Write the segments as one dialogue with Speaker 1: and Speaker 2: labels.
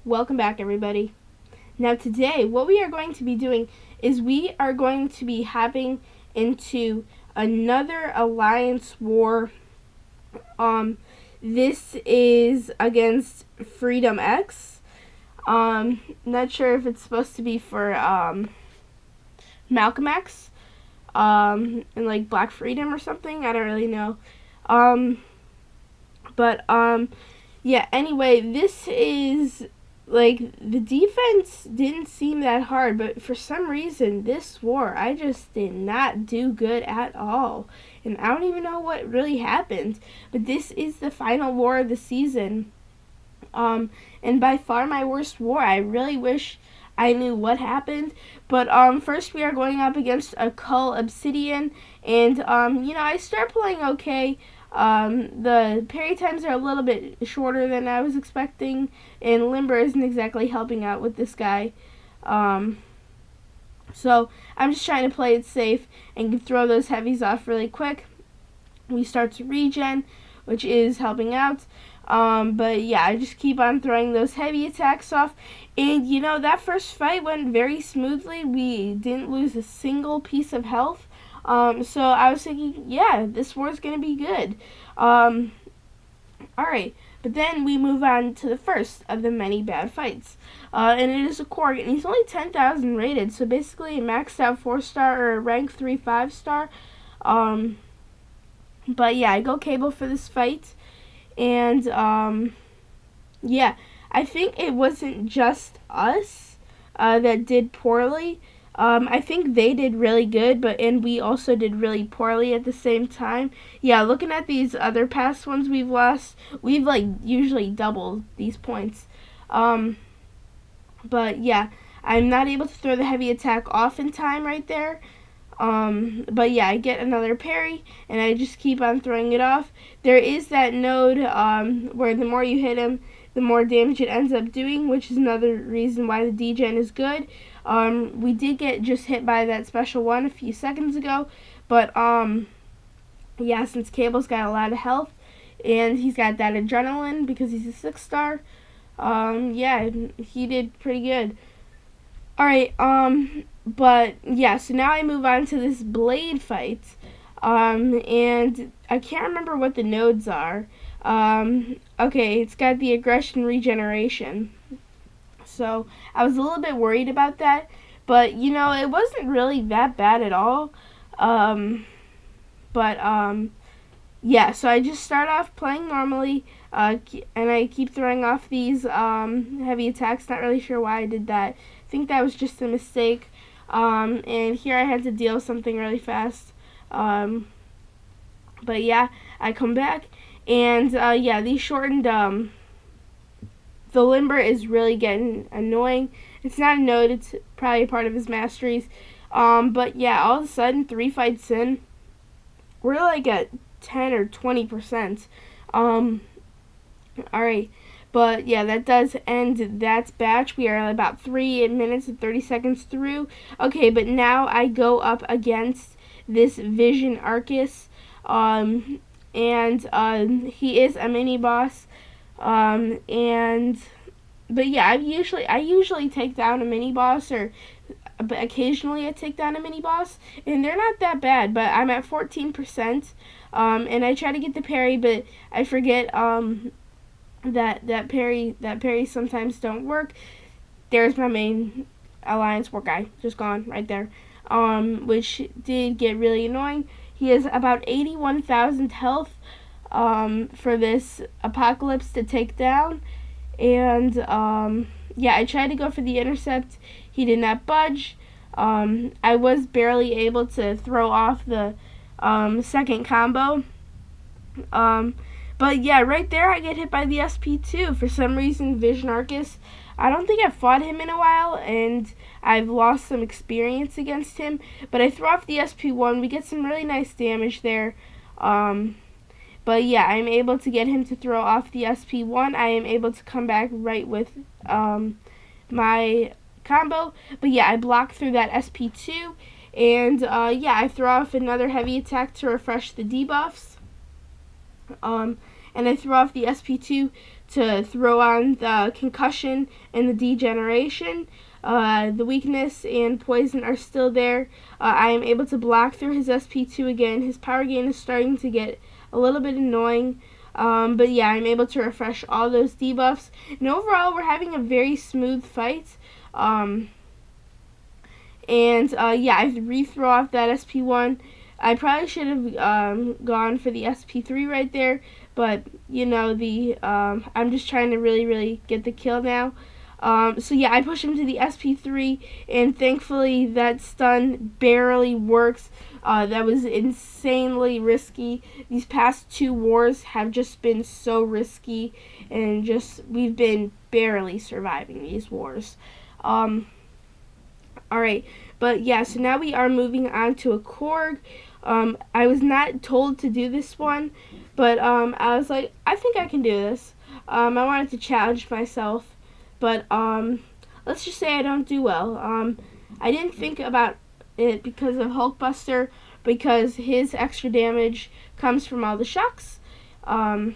Speaker 1: Welcome back, everybody. Now today, what we are going to be doing is we are going to be hopping into another alliance war. This is against Freedom X. Not sure if it's supposed to be for Malcolm X, and like Black Freedom or something. I don't really know. Yeah. Anyway, this is like the defense didn't seem that hard, but for some reason this war I just did not do good at all, and I don't even know what really happened. But this is the final war of the season, and by far my worst war. I really wish I knew what happened. But first we are going up against a Cull Obsidian, and I start playing okay. The parry times are a little bit shorter than I was expecting, and Limber isn't exactly helping out with this guy. So I'm just trying to play it safe and throw those heavies off really quick. We start to regen, which is helping out. But yeah, I just keep on throwing those heavy attacks off. And that first fight went very smoothly. We didn't lose a single piece of health. So I was thinking, yeah, this war's gonna be good. Alright, but then we move on to the first of the many bad fights. And it is a Korg, and he's only 10,000 rated, so basically a maxed out 4-star or a rank 3 5-star. But yeah, I go Cable for this fight. And yeah, I think it wasn't just us that did poorly. I think they did really good, and we also did really poorly at the same time. Yeah, looking at these other past ones we've lost, we've like usually doubled these points. But yeah, I'm not able to throw the heavy attack off in time right there. But yeah, I get another parry, and I just keep on throwing it off. There is that node where the more you hit him, the more damage it ends up doing, which is another reason why the degen is good. We did get just hit by that special one a few seconds ago, but yeah, since Cable's got a lot of health, and he's got that adrenaline because he's a 6-star, yeah, he did pretty good. Alright, but yeah, so now I move on to this blade fight, and I can't remember what the nodes are. Okay, it's got the aggression regeneration, so I was a little bit worried about that, but it wasn't really that bad at all. Yeah, so I just start off playing normally, and I keep throwing off these heavy attacks. Not really sure why I did that. I think that was just a mistake. And here I had to deal something really fast. But yeah, I come back, and yeah, these shortened, the Limber is really getting annoying. It's not a node, it's probably a part of his masteries. But yeah, all of a sudden, 3 fights in, we're like at 10 or 20%. Alright. But yeah, that does end that batch. We are about 3 minutes and 30 seconds through. Okay, but now I go up against this Vision Arcus. And he is a mini boss. But yeah, I usually take down a mini boss, but occasionally I take down a mini boss, and they're not that bad. But I'm at 14%. And I try to get the parry, but I forget that parry sometimes don't work. There's my main alliance war guy, just gone right there, which did get really annoying. He has about 81,000 health for this Apocalypse to take down, and yeah, I tried to go for the intercept. He did not budge. I was barely able to throw off the second combo. But yeah, right there I get hit by the SP2. For some reason, Vision Arcus, I don't think I've fought him in a while, and I've lost some experience against him. But I throw off the SP1. We get some really nice damage there. But yeah, I'm able to get him to throw off the SP1. I am able to come back right with my combo. But yeah, I block through that SP2. And yeah, I throw off another heavy attack to refresh the debuffs. And I throw off the SP2 to throw on the concussion and the degeneration. The weakness and poison are still there. I am able to block through his SP2 again. His power gain is starting to get a little bit annoying. But yeah, I'm able to refresh all those debuffs. And overall, we're having a very smooth fight. Yeah, I re-throw off that SP1. I probably should have gone for the SP3 right there. But, you know, I'm just trying to really get the kill now. So yeah, I push him to the SP3, and thankfully that stun barely works. That was insanely risky. These past 2 wars have just been so risky, and we've been barely surviving these wars. Alright, but yeah, so now we are moving on to a Korg. I was not told to do this one, but I was like, I think I can do this. I wanted to challenge myself. But let's just say I don't do well. I didn't think about it because of Hulkbuster, because his extra damage comes from all the shocks. Yeah,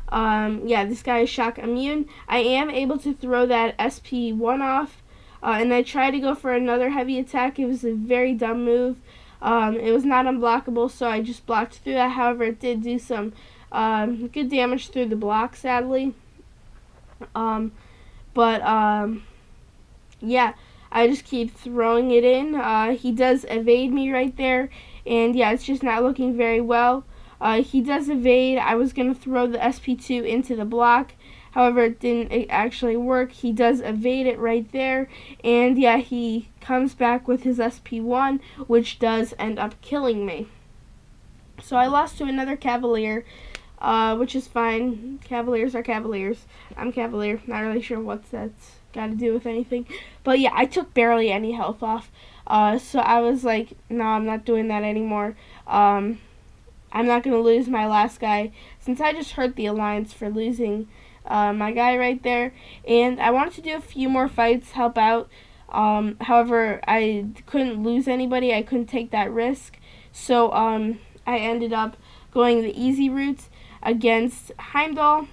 Speaker 1: this guy is shock immune. I am able to throw that SP1 off, and I tried to go for another heavy attack. It was a very dumb move. It was not unblockable, so I just blocked through that. However, it did do some good damage through the block, sadly. Yeah, I just keep throwing it in. He does evade me right there, and yeah, it's just not looking very well. He does evade. I was going to throw the SP2 into the block. However, it didn't actually work. He does evade it right there, and yeah, he comes back with his SP1, which does end up killing me. So I lost to another Cavalier. Which is fine. Cavaliers are Cavaliers. I'm Cavalier. Not really sure what that's got to do with anything. But yeah, I took barely any health off. So I was like, no, I'm not doing that anymore. I'm not going to lose my last guy, since I just hurt the Alliance for losing my guy right there. And I wanted to do a few more fights, help out. However, I couldn't lose anybody. I couldn't take that risk. So I ended up going the easy route against Heimdall,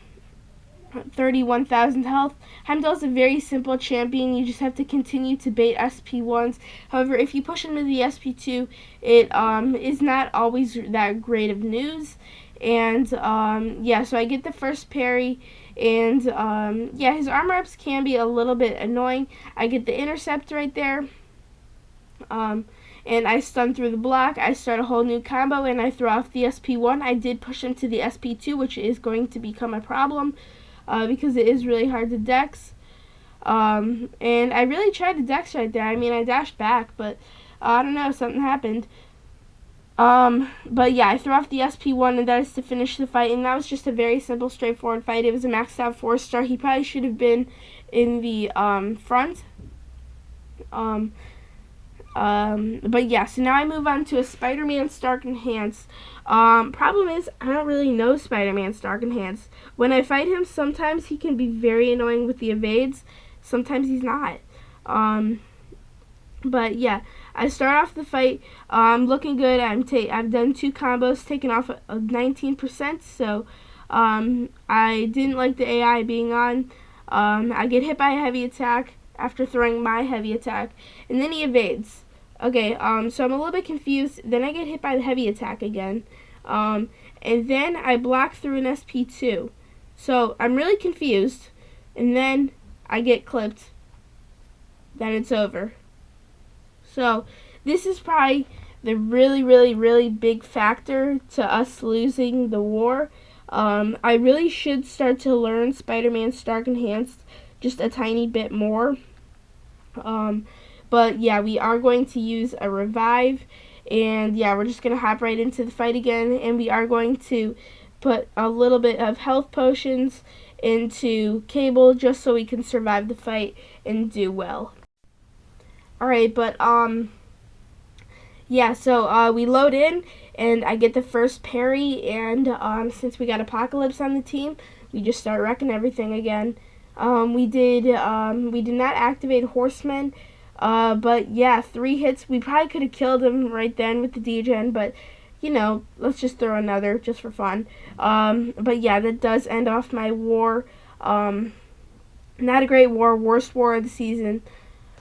Speaker 1: 31,000 health. Heimdall's a very simple champion. You just have to continue to bait SP1s. However, if you push him to the SP2, it is not always that great of news. And yeah, so I get the first parry, and yeah, his armor ups can be a little bit annoying. I get the intercept right there. And I stun through the block. I start a whole new combo, and I throw off the SP1. I did push him to the SP2, which is going to become a problem because it is really hard to dex. And I really tried to dex right there. I mean, I dashed back, but I don't know, something happened. But yeah, I threw off the SP1, and that is to finish the fight. And that was just a very simple, straightforward fight. It was a maxed out 4-star. He probably should have been in the front. But yeah, so now I move on to a Spider-Man Stark Enhanced. Problem is, I don't really know Spider-Man Stark Enhanced. When I fight him, sometimes he can be very annoying with the evades. Sometimes he's not. But yeah, I start off the fight. I'm looking good. I've done 2 combos, taken off 19%. So I didn't like the AI being on. I get hit by a heavy attack after throwing my heavy attack, and then he evades. Okay, so I'm a little bit confused. Then I get hit by the heavy attack again, and then I block through an SP2. So I'm really confused, and then I get clipped. Then it's over. So this is probably the really big factor to us losing the war. I really should start to learn Spider-Man Stark Enhanced just a tiny bit more. But yeah, we are going to use a revive, and yeah, we're just going to hop right into the fight again, and we are going to put a little bit of health potions into Cable just so we can survive the fight and do well. Alright, but yeah, so we load in, and I get the first parry, and since we got Apocalypse on the team, we just start wrecking everything again. We did not activate Horseman, but yeah, 3 hits. We probably could have killed him right then with the degen, but you know, let's just throw another just for fun. But yeah, that does end off my war. Not a great war, worst war of the season.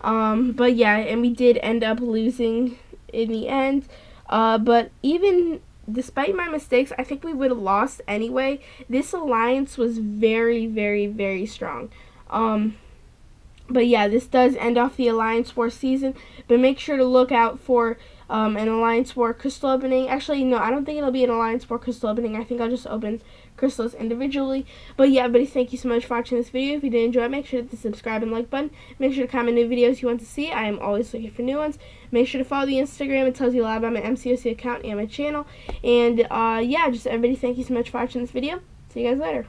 Speaker 1: But yeah, and we did end up losing in the end. But even despite my mistakes, I think we would have lost anyway. This alliance was very, very, very strong. But yeah, this does end off the Alliance War season. But make sure to look out for an Alliance War crystal opening. Actually, no, I don't think it'll be an Alliance War crystal opening. I think I'll just open crystals individually. But yeah, everybody, thank you so much for watching this video. If you did enjoy it, make sure to hit the subscribe and like button. Make sure to comment new videos you want to see. I am always looking for new ones. Make sure to follow the Instagram. It tells you a lot about my MCOC account and my channel. And yeah, just everybody, thank you so much for watching this video. See you guys later.